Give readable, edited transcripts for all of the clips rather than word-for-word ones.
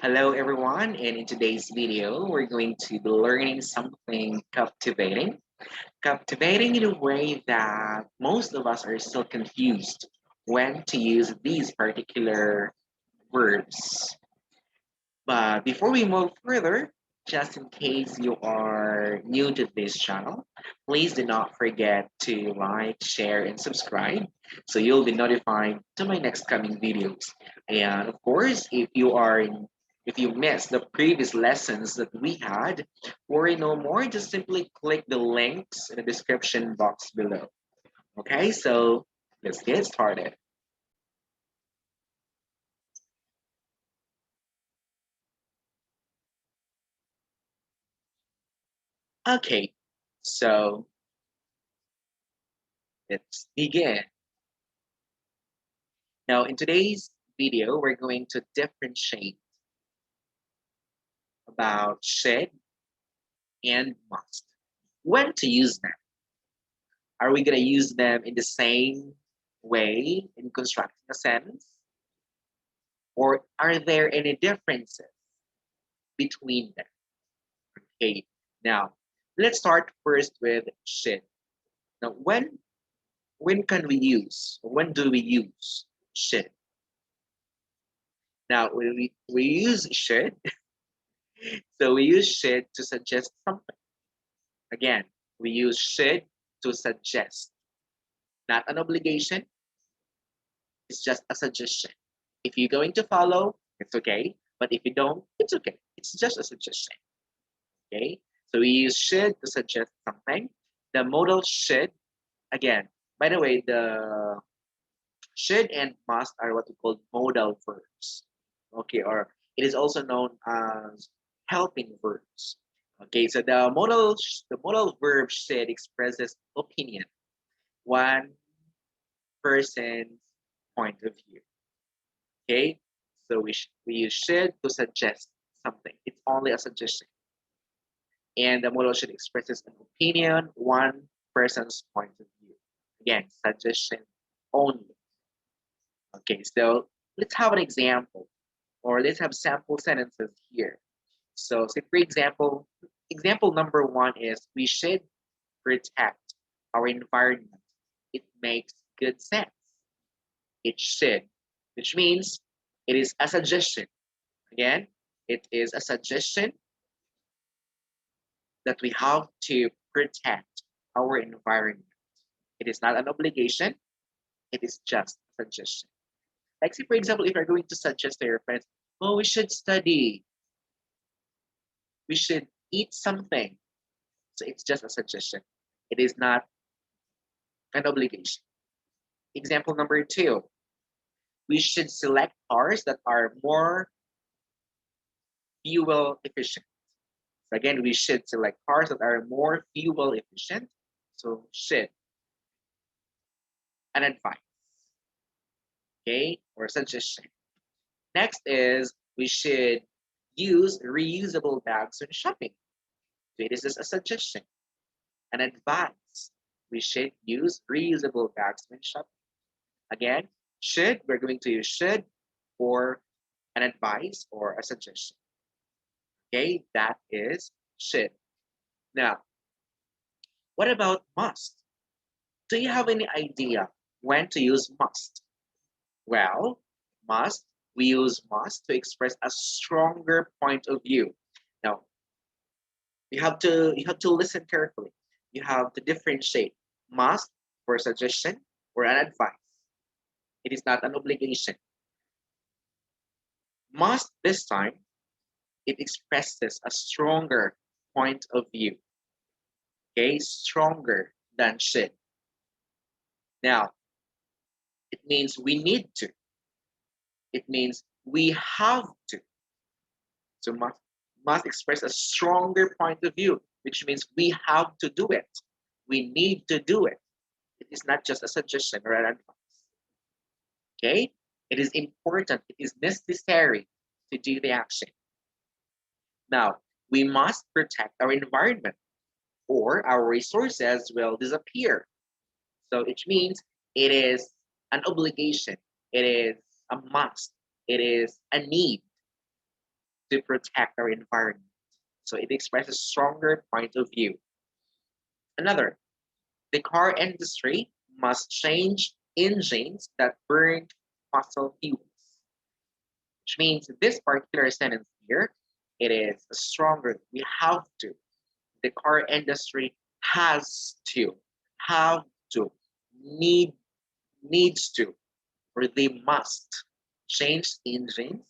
Hello everyone, and in today's video, we're going to be learning something captivating. Captivating in a way that most of us are still confused when to use these particular verbs. But before we move further, just in case you are new to this channel, please do not forget to like, share, and subscribe so you'll be notified to my next coming videos. And of course, if you missed the previous lessons that we had, worry no more, just simply click the links in the description box below. Okay, so let's get started. Okay, so let's begin. Now, in today's video, we're going to differentiate about should and must. When to use them? Are we going to use them in the same way in constructing a sentence? Or are there any differences between them? Okay, now let's start first with should. Now, when can we use? When do we use should? Now, we use should, so we use should to suggest something. Again, we use should to suggest, not an obligation. It's just a suggestion. If you're going to follow, it's okay. But if you don't, it's okay. It's just a suggestion. Okay. So we use should to suggest something. The modal should, again, by the way, the should and must are what we call modal verbs. Okay, or it is also known as helping verbs. Okay, so the modal verb should expresses opinion, one person's point of view. Okay, so we use should to suggest something. It's only a suggestion, and the modal should expresses an opinion, one person's point of view. Again, suggestion only. Okay, so let's have an example, or let's have sample sentences here. So, say for example number one is we should protect our environment. It makes good sense. It should, which means it is a suggestion. Again, it is a suggestion that we have to protect our environment. It is not an obligation, it is just a suggestion. Like, say, for example, if you're going to suggest to your friends, oh, we should study, we should eat something. So it's just a suggestion. It is not an obligation. Example number two, we should select cars that are more fuel efficient. So again, we should select cars that are more fuel efficient. So should, an advice, okay, or suggestion. Next is we should use reusable bags when shopping. So this is a suggestion, an advice. We should use reusable bags when shopping. Again, should, we're going to use should for an advice or a suggestion. Okay, that is should. Now, what about must? Do you have any idea when to use must? Well, must, we use must to express a stronger point of view. Now, you have to listen carefully. You have to differentiate must for suggestion or an advice. It is not an obligation. Must this time, it expresses a stronger point of view. Okay, stronger than should. Now, it means we need to. It means we have to. So must express a stronger point of view, which means we have to do it. We need to do it. It is not just a suggestion or an advice. Okay? It is important. It is necessary to do the action. Now, we must protect our environment or our resources will disappear. So it means it is an obligation. It is a must. It is a need. to protect our environment. So it expresses stronger point of view. Another, the car industry must change engines that burn fossil fuels, which means this particular sentence here, it is stronger. We have to. The car industry have to, need, needs to, or they must change engines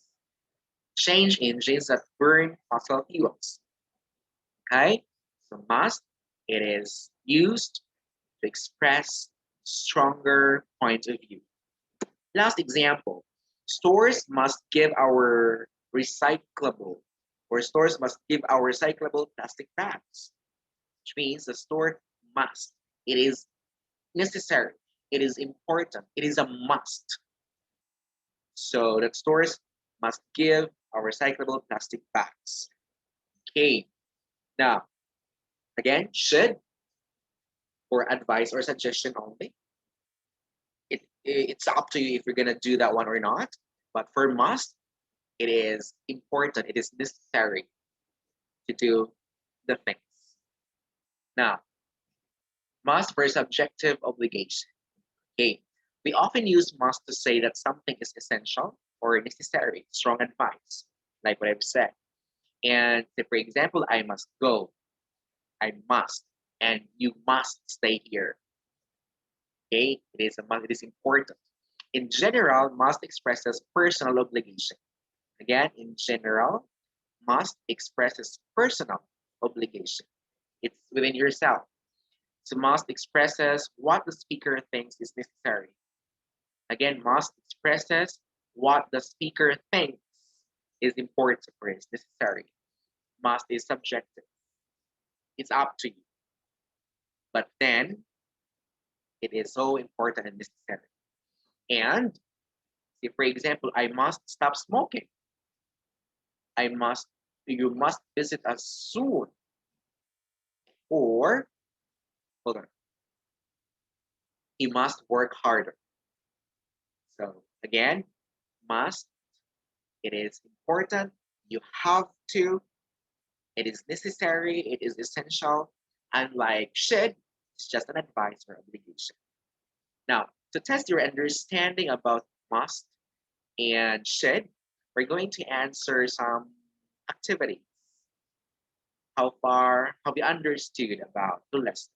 that burn fossil fuels. Okay, so must, it is used to express stronger point of view. Last example, stores must give our recyclable, or stores must give our recyclable plastic bags, which means the store must. It is necessary. It is important. It is a must. So that stores must give our recyclable plastic bags. Okay. Now, again, should for advice or suggestion only. It's up to you if you're gonna do that one or not. But for must, it is important. It is necessary to do the things. Now, must for subjective obligation. Okay. We often use must to say that something is essential or necessary, strong advice, like what I've said. And say, for example, I must go, I must, and you must stay here. Okay, it is a must, it is important. In general, must expresses personal obligation. Again, in general, must expresses personal obligation. It's within yourself. So must expresses what the speaker thinks is necessary. Again, must expresses what the speaker thinks is important or is necessary. Must is subjective. It's up to you. But then it is so important and necessary. And say, for example, I must stop smoking. You must visit us soon. Or, hold on, he must work harder. So again, must, it is important, you have to, it is necessary, it is essential, unlike should, it's just an advice or obligation. Now, to test your understanding about must and should, we're going to answer some activities. How far have you understood about the lesson?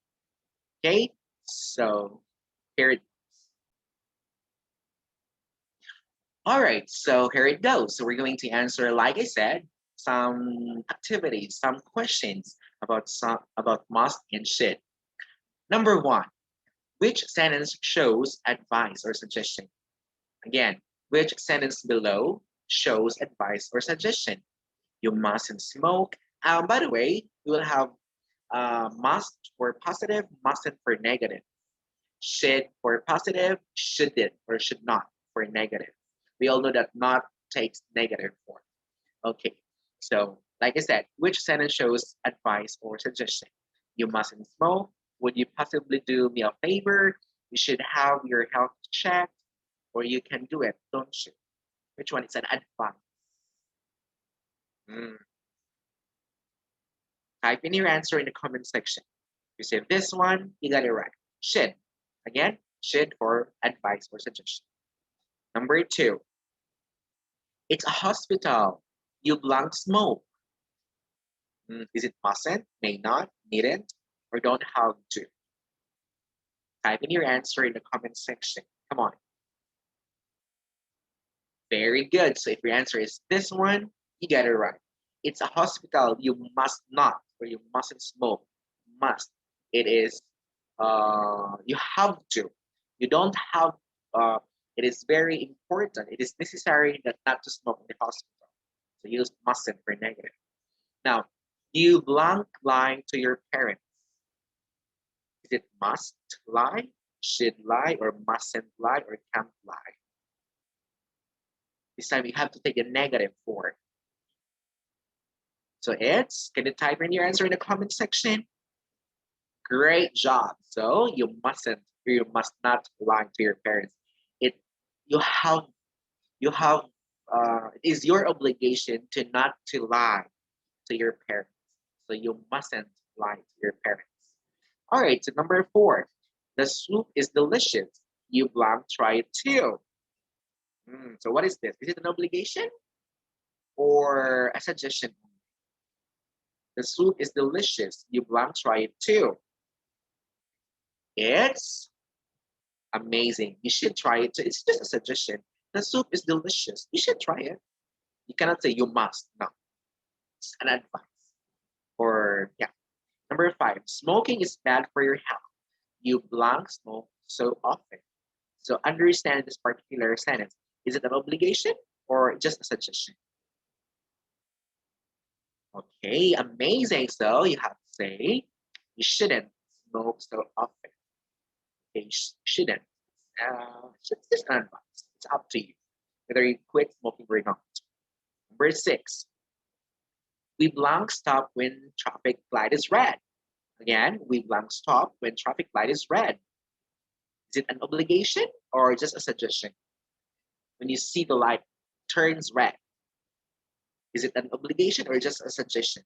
Okay, so here it goes. All right, so here it goes. So we're going to answer, like I said, some activities, some questions about must and should. Number one, which sentence shows advice or suggestion? Again, which sentence below shows advice or suggestion? You mustn't smoke. By the way, we will have must for positive, mustn't for negative. Should for positive, shouldn't or should not for negative. We all know that not takes negative form. Okay, so like I said, which sentence shows advice or suggestion? You mustn't smoke. Would you possibly do me a favor? You should have your health checked, or you can do it, don't you? Which one is an advice? Mm. Type in your answer in the comment section. If you say this one, you got it right. Should. Again, should or advice or suggestion. Number two, it's a hospital. You blank smoke. Is it mustn't, may not, needn't, or don't have to? Type in your answer in the comment section. Come on. Very good. So if your answer is this one, you get it right. It's a hospital. You must not, or you mustn't smoke. Must. It is, you have to. You don't have, it is very important. It is necessary that not to smoke in the hospital. So use mustn't for negative. Now, you blank lie to your parents. Is it must lie, should lie, or mustn't lie, or can't lie? This time you have to take a negative form. So it's, can you type in your answer in the comment section? Great job. So you mustn't, or you must not lie to your parents. It, you have it is your obligation to not to lie to your parents. So you mustn't lie to your parents. All right, so number four, the soup is delicious. You blank try it too. So what is this? Is it an obligation or a suggestion? The soup is delicious. You blank try it too. It's amazing. You should try it too. It's just a suggestion. The soup is delicious. You should try it. You cannot say you must. No, it's an advice. Or yeah. Number five, smoking is bad for your health. You blank smoke so often. So understand this particular sentence. Is it an obligation or just a suggestion? Okay, amazing. So you have to say you shouldn't smoke so often. Okay, shouldn't. It's just an advice. It's up to you whether you quit smoking or not. Number six, we blank stop when traffic light is red. Again, we blank stop when traffic light is red. Is it an obligation or just a suggestion? When you see the light turns red, is it an obligation or just a suggestion?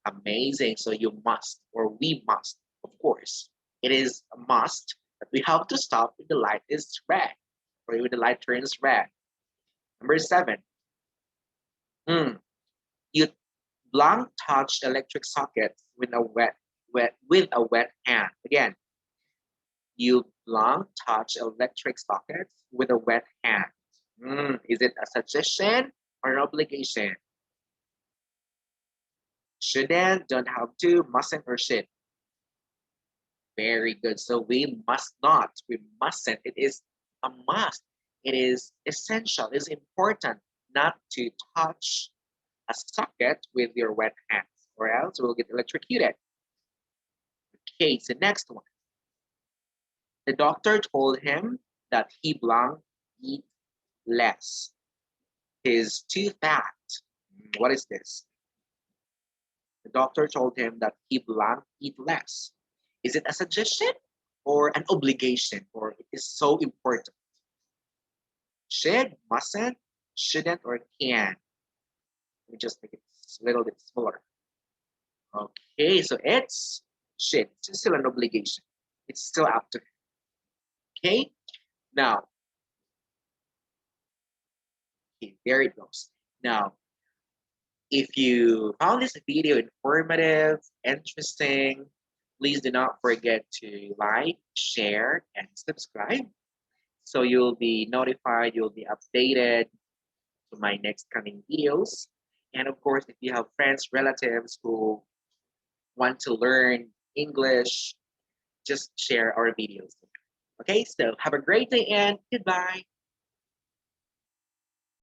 Amazing. So you must, or we must, of course. It is a must that we have to stop when the light is red or when the light turns red. Number seven, you blank touch electric sockets with a wet hand. Again, you blank touch electric sockets with a wet hand. Is it a suggestion or an obligation? Shouldn't, don't have to, mustn't, or should? Very good. So we must not, we mustn't. It is a must. It is essential, it is important not to touch a socket with your wet hands or else we'll get electrocuted. Okay, so next one. The doctor told him that he blank eat less. He's too fat. What is this? The doctor told him that he blank eat less. Is it a suggestion or an obligation or it is so important? Should, mustn't, shouldn't, or can? Let me just make it a little bit smaller. Okay, so it's should. It's still an obligation. It's still up to him. Okay, now, okay, there it goes. Now, if you found this video informative, interesting, please do not forget to like, share, and subscribe. So you'll be notified, you'll be updated to my next coming videos. And of course, if you have friends, relatives who want to learn English, just share our videos. Okay, so have a great day and goodbye.